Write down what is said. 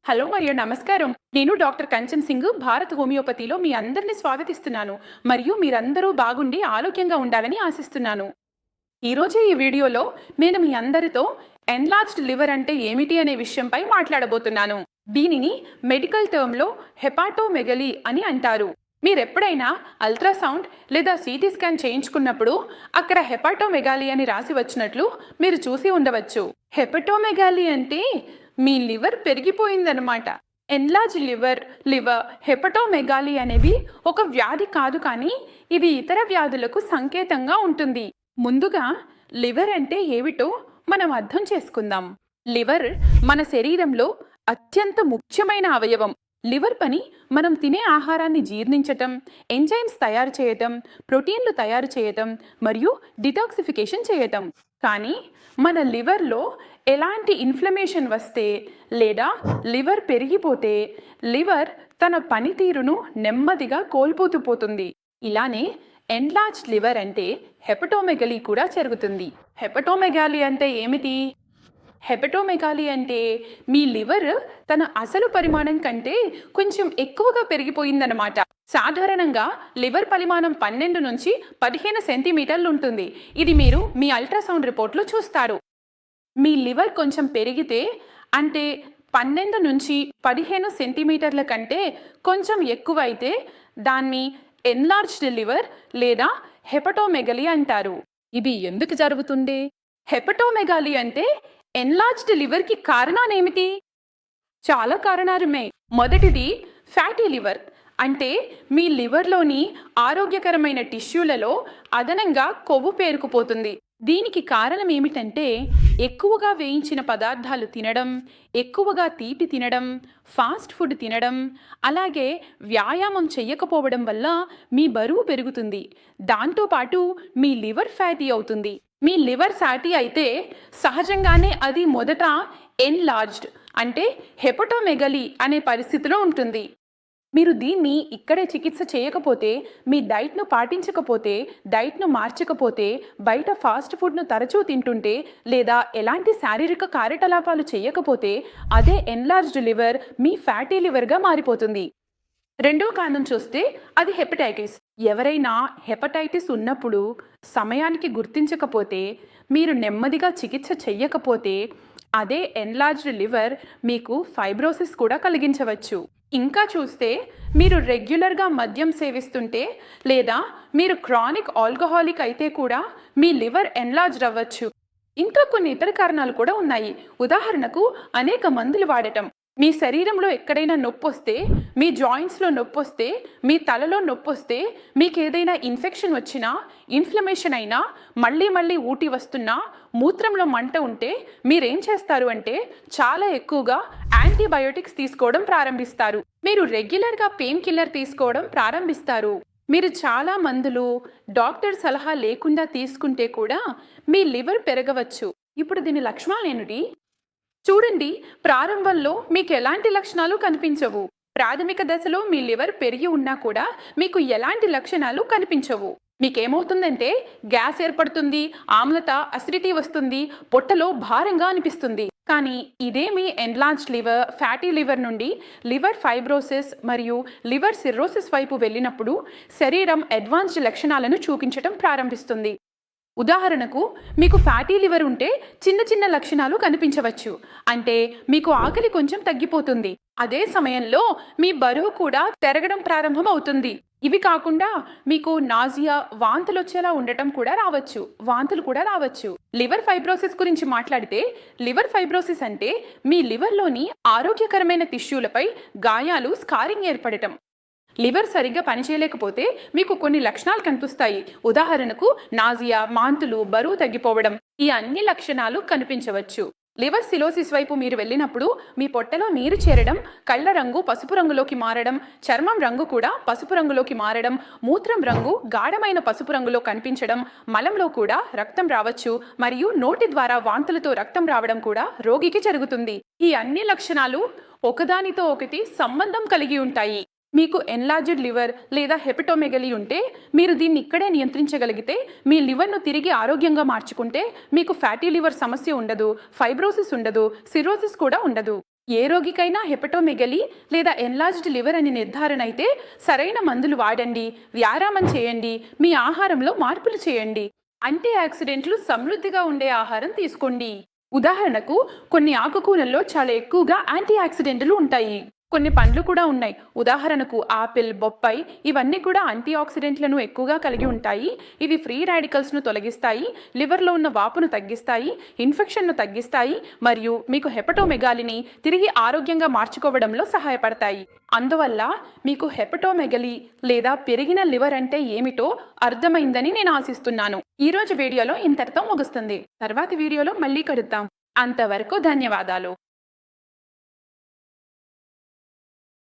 Hello మరియు నమస్కారం. నేను డాక్టర్ కంచన్ సింగ్, భారత్ హోమియోపతిలో మీ అందరిని స్వాగతిస్తున్నాను. మరియు మీరందరూ బాగుండి ఆరోగ్యంగా ఉండాలని ఆశిస్తున్నాను. ఈరోజు ఈ వీడియోలో నేను మీ అందరితో ఎన్లార్జ్డ్ లివర్ అంటే ఏమిటి అనే విషయంపై మాట్లాడబోతున్నాను. దీనిని మెడికల్ టర్మ్లో హెపాటోమెగలీ అని అంటారు. మీరెప్పుడైనా అల్ట్రాసౌండ్ లేదా సిటీ స్కాన్ చేయించుకున్నప్పుడు అక్కడ హెపాటోమెగాలీ అని రాసి వచ్చినట్లు మీరు చూసి ఉండవచ్చు. హెపటోమెగాలీ అంటే మీ లివర్ పెరిగిపోయిందనమాట. ఎన్లార్జ్ లివర్ హెపటోమెగాలీ అనేవి ఒక వ్యాధి కాదు, కానీ ఇది ఇతర వ్యాధులకు సంకేతంగా ఉంటుంది. ముందుగా లివర్ అంటే ఏమిటో మనం అర్థం చేసుకుందాం. లివర్ మన శరీరంలో అత్యంత ముఖ్యమైన అవయవం. లివర్ పని మనం తినే ఆహారాన్ని జీర్ణించటం, ఎంజైమ్స్ తయారు చేయటం, ప్రోటీన్లు తయారు చేయటం మరియు డిటాక్సిఫికేషన్ చేయటం. కానీ మన లివర్లో ఎలాంటి ఇన్ఫ్లమేషన్ వస్తే లేదా లివర్ పెరిగిపోతే లివర్ తన పనితీరును నెమ్మదిగా కోల్పోతూ పోతుంది. ఇలానే ఎన్లార్జ్డ్ లివర్ అంటే హెపటోమెగలీ కూడా జరుగుతుంది. హెపటోమెగాలీ అంటే ఏమిటి? హెపటోమెగాలీ అంటే మీ లివర్ తన అసలు పరిమాణం కంటే కొంచెం ఎక్కువగా పెరిగిపోయిందన్నమాట. సాధారణంగా లివర్ పరిమాణం 12 నుంచి 15 సెంటీమీటర్లు ఉంటుంది. ఇది మీరు మీ అల్ట్రాసౌండ్ రిపోర్ట్లో చూస్తారు. మీ లివర్ కొంచెం పెరిగితే, అంటే 12 నుంచి 15 సెంటీమీటర్ల కంటే కొంచెం ఎక్కువ అయితే దాన్ని ఎన్లార్జ్డ్ లివర్ లేదా హెపటోమెగలీ అంటారు. ఇది ఎందుకు జరుగుతుంది? హెపటోమెగాలీ అంటే ఎన్లార్జ్డ్ లివర్కి కారణాలేమిటి? చాలా కారణాలున్నాయి. మొదటిది ఫ్యాటీ లివర్. అంటే మీ లివర్లోని ఆరోగ్యకరమైన టిష్యూలలో అదనంగా కొవ్వు పేరుకుపోతుంది. దీనికి కారణం ఏమిటంటే ఎక్కువగా వేయించిన పదార్థాలు తినడం, ఎక్కువగా తీపి తినడం, ఫాస్ట్ ఫుడ్ తినడం, అలాగే వ్యాయామం చేయకపోవడం వల్ల మీ బరువు పెరుగుతుంది. దాంతోపాటు మీ లివర్ ఫ్యాటీ అవుతుంది. మీ లివర్ ఫ్యాటీ అయితే సహజంగానే అది మొదట ఎన్లార్జ్డ్ అంటే హెపటోమెగలీ అనే పరిస్థితిలో ఉంటుంది. మీరు దీన్ని ఇక్కడే చికిత్స చేయకపోతే, మీ డైట్ను పాటించకపోతే, డైట్ను మార్చకపోతే, బయట ఫాస్ట్ ఫుడ్ను తరచూ తింటుంటే, లేదా ఎలాంటి శారీరక కార్యకలాపాలు చేయకపోతే అదే ఎన్లార్జ్డ్ లివర్ మీ ఫ్యాటీ లివర్గా మారిపోతుంది. రెండో కారణం చూస్తే అది హెపటైటిస్. ఎవరైనా హెపటైటిస్ ఉన్నప్పుడు సమయానికి గుర్తించకపోతే, మీరు నెమ్మదిగా చికిత్స చెయ్యకపోతే అదే ఎన్లార్జ్డ్ లివర్ మీకు ఫైబ్రోసిస్ కూడా కలిగించవచ్చు. ఇంకా చూస్తే మీరు రెగ్యులర్గా మద్యం సేవిస్తుంటే లేదా మీరు క్రానిక్ ఆల్కహాలిక్ అయితే కూడా మీ లివర్ ఎన్లార్జ్డ్ అవ్వచ్చు. ఇంకా కొన్ని ఇతర కారణాలు కూడా ఉన్నాయి. ఉదాహరణకు అనేక మందులు వాడటం. మీ శరీరంలో ఎక్కడైనా నొప్పి వస్తే, మీ జాయింట్స్లో నొప్పి వస్తే, మీ తలలో నొప్పి వస్తే, మీకు ఏదైనా ఇన్ఫెక్షన్ వచ్చినా, ఇన్ఫ్లమేషన్ అయినా, మళ్ళీ ఊటి వస్తున్నా, మూత్రంలో మంట ఉంటే మీరేం చేస్తారు అంటే చాలా ఎక్కువగా యాంటీబయోటిక్స్ తీసుకోవడం ప్రారంభిస్తారు. మీరు రెగ్యులర్గా పెయిన్ కిల్లర్ తీసుకోవడం ప్రారంభిస్తారు. మీరు చాలా మందులు డాక్టర్ సలహా లేకుండా తీసుకుంటే కూడా మీ లివర్ పెరగవచ్చు. ఇప్పుడు దీని లక్షణాలు ఏమిటి? చూడండి, ప్రారంభంలో మీకు ఎలాంటి లక్షణాలు కనిపించవు. ప్రాథమిక దశలో మీ లివర్ పెరిగి ఉన్నా కూడా మీకు ఎలాంటి లక్షణాలు కనిపించవు. మీకేమవుతుందంటే గ్యాస్ ఏర్పడుతుంది, ఆమ్లత, అసిడిటీ వస్తుంది, పొట్టలో భారంగా అనిపిస్తుంది. కానీ ఇదే మీ ఎన్లార్జ్డ్ లివర్, ఫ్యాటీ లివర్ నుండి లివర్ ఫైబ్రోసిస్ మరియు లివర్ సిర్రోసిస్ వైపు వెళ్ళినప్పుడు శరీరం అడ్వాన్స్డ్ లక్షణాలను చూపించడం ప్రారంభిస్తుంది. ఉదాహరణకు, మీకు ఫ్యాటీ లివర్ ఉంటే చిన్న లక్షణాలు కనిపించవచ్చు. అంటే మీకు ఆకలి కొంచెం తగ్గిపోతుంది. అదే సమయంలో మీ బరువు కూడా పెరగడం ప్రారంభం అవుతుంది. ఇవి కాకుండా మీకు నాజియా, వాంతులు వచ్చేలా ఉండటం కూడా రావచ్చు, వాంతులు కూడా రావచ్చు. లివర్ ఫైబ్రోసిస్ గురించి మాట్లాడితే, లివర్ ఫైబ్రోసిస్ అంటే మీ లివర్లోని ఆరోగ్యకరమైన టిష్యూలపై గాయాలు, స్కారింగ్ ఏర్పడటం. లివర్ సరిగ్గా పనిచేయలేకపోతే మీకు కొన్ని లక్షణాలు కనిపిస్తాయి. ఉదాహరణకు నాజియా, మాంతులు, బరువు తగ్గిపోవడం, ఈ అన్ని లక్షణాలు కనిపించవచ్చు. లివర్ సిలోసిస్ వైపు మీరు వెళ్ళినప్పుడు మీ పొట్టలో నీరు చేరడం, కళ్ళ రంగు పసుపు రంగులోకి మారడం, చర్మం రంగు కూడా పసుపు రంగులోకి మారడం, మూత్రం రంగు గాఢమైన పసుపు రంగులో కనిపించడం, మలంలో కూడా రక్తం రావచ్చు మరియు నోటి ద్వారా వాంతులతో రక్తం రావడం కూడా రోగికి జరుగుతుంది. ఈ అన్ని లక్షణాలు ఒకదానితో ఒకటి సంబంధం కలిగి ఉంటాయి. మీకు ఎన్లార్జ్డ్ లివర్ లేదా హెపటోమెగలీ ఉంటే మీరు దీన్ని ఇక్కడే నియంత్రించగలిగితే, మీ లివర్ను తిరిగి ఆరోగ్యంగా మార్చుకుంటే మీకు ఫ్యాటీ లివర్ సమస్య ఉండదు, ఫైబ్రోసిస్ ఉండదు, సిరోసిస్ కూడా ఉండదు. ఏ రోగికైనా హెపటోమెగలీ లేదా ఎన్లార్జ్డ్ లివర్ అని నిర్ధారణ అయితే సరైన మందులు వాడండి, వ్యాయామం చేయండి, మీ ఆహారంలో మార్పులు చేయండి. యాంటీ ఆక్సిడెంట్లు సమృద్ధిగా ఉండే ఆహారం తీసుకోండి. ఉదాహరణకు కొన్ని ఆకుకూరల్లో చాలా ఎక్కువగా యాంటీ ఆక్సిడెంట్లు ఉంటాయి. కొన్ని పండ్లు కూడా ఉన్నాయి. ఉదాహరణకు ఆపిల్, బొప్పాయి ఇవన్నీ కూడా యాంటీ ఆక్సిడెంట్లను ఎక్కువగా కలిగి ఉంటాయి. ఇవి ఫ్రీ రాడికల్స్ను తొలగిస్తాయి, లివర్లో ఉన్న వాపును తగ్గిస్తాయి, ఇన్ఫెక్షన్ను తగ్గిస్తాయి మరియు మీకు హెపటోమెగాలిని తిరిగి ఆరోగ్యంగా మార్చుకోవడంలో సహాయపడతాయి. అందువల్ల మీకు హెపటోమెగలీ లేదా పెరిగిన లివర్ అంటే ఏమిటో అర్థమైందని నేను ఆశిస్తున్నాను. ఈరోజు వీడియోలో ఇంతటితో ముగుస్తుంది. తర్వాతి వీడియోలో మళ్ళీ కలుద్దాం. అంతవరకు ధన్యవాదాలు.